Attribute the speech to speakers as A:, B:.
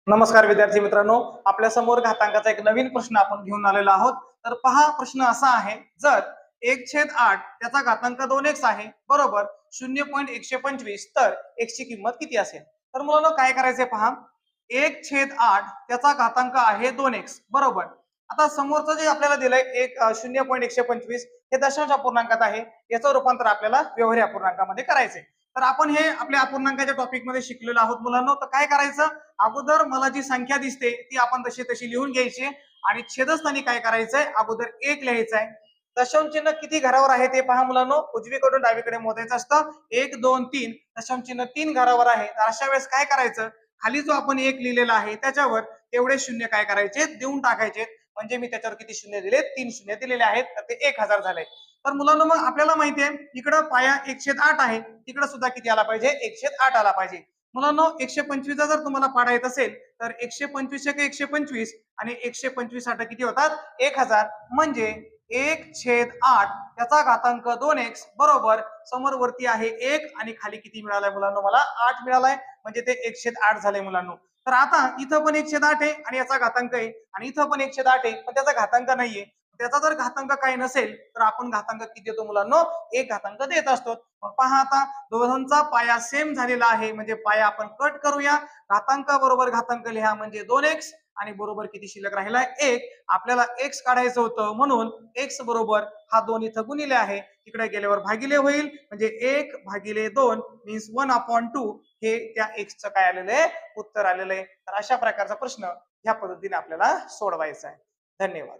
A: नमस्कार विद्यार्थी मित्रांनो, आपल्या समोर घातांकाचा एक नवीन प्रश्न आपण घेऊन आलेलो आहोत. तर पहा, प्रश्न असा आहे, जर 1/8 त्याचा घातांक 2x आहे बरोबर 0.125 तर x ची किंमत किती असेल? तर मुलांनो काय करायचंय पहा, 1/8 त्याचा घातांक आहे 2x बरोबर. आता समोरचं जे आपल्याला दिलंय 0.125 हे दशांश अपूर्णांकात आहे, याचं रूपांतर आपल्याला व्यवहारी अपूर्णांकामध्ये करायचंय. तर आपण हे आपल्या अपूर्णांकाच्या टॉपिक मध्ये शिकलेलो आहोत मुलांनो. तर काय करायचं, अगोदर मला जी संख्या दिसते ती आपण तशी तशी लिहून घ्यायची आणि छेदस्थानी काय करायचंय, अगोदर 1 लिहायचंय. दशांश चिन्ह किती घरावर आहे ते पहा मुलांनो, उजवीकडून डावीकडे मोजायचं असतं. 1 2 3 दशांश चिन्ह 3 घरावर आहे. तर अशा वेळेस काय करायचं, खाली जो आपण 1 लिहिलेला आहे त्याच्यावर तेवढे शून्य काय करायचे, देऊन टाकायचे. म्हणजे मी त्याच्यावर किती शून्य दिले, 3 शून्य दिलेले आहेत, तर ते 1000 झाले. तर मुलांनो मग आपल्याला माहितीये इकडं पाया 1/8 आहे, तिकडे सुद्धा किती आला पाहिजे, 1/8 आला पाहिजे. मुलांनो 125 जर तुम्हाला पाडा येत असेल तर 125 125 आणि 125 किती होतात, 1000. म्हणजे 1/8 त्याचा घातांक 2x बरोबर समोर वरती आहे 1 आणि खाली किती मिळालाय मुलांनो, मला 8 मिळालाय. म्हणजे ते 1/8 झाले मुलांनो. तर आता इथं पण 1/8 आहे आणि याचा घातांक आहे, आणि इथं पण 1/8 आहे पण त्याचा घातांक नाहीये. त्याचा जर घातांक काही नसेल तर आपण घातांक किती देतो मुलांनो, 1 घातांक देत असतो. पहा आता दोघांचा पाया सेम झालेला आहे, म्हणजे पाया आपण कट करूया. घातांक बरोबर घातांक लिहा म्हणजे 2x आणि बरोबर किती शिल्लक राहिला, 1. आपल्याला x काढायचं होतं म्हणून x बरोबर हा 2 इथं गुणिले आहे, तिकडे गेल्यावर भागिले होईल. म्हणजे 1/2 मीन्स 1/2 हे त्या x चं काय आलेलं आहे, उत्तर आलेलं आहे. तर अशा प्रकारचा प्रश्न ह्या पद्धतीने आपल्याला सोडवायचा आहे. धन्यवाद.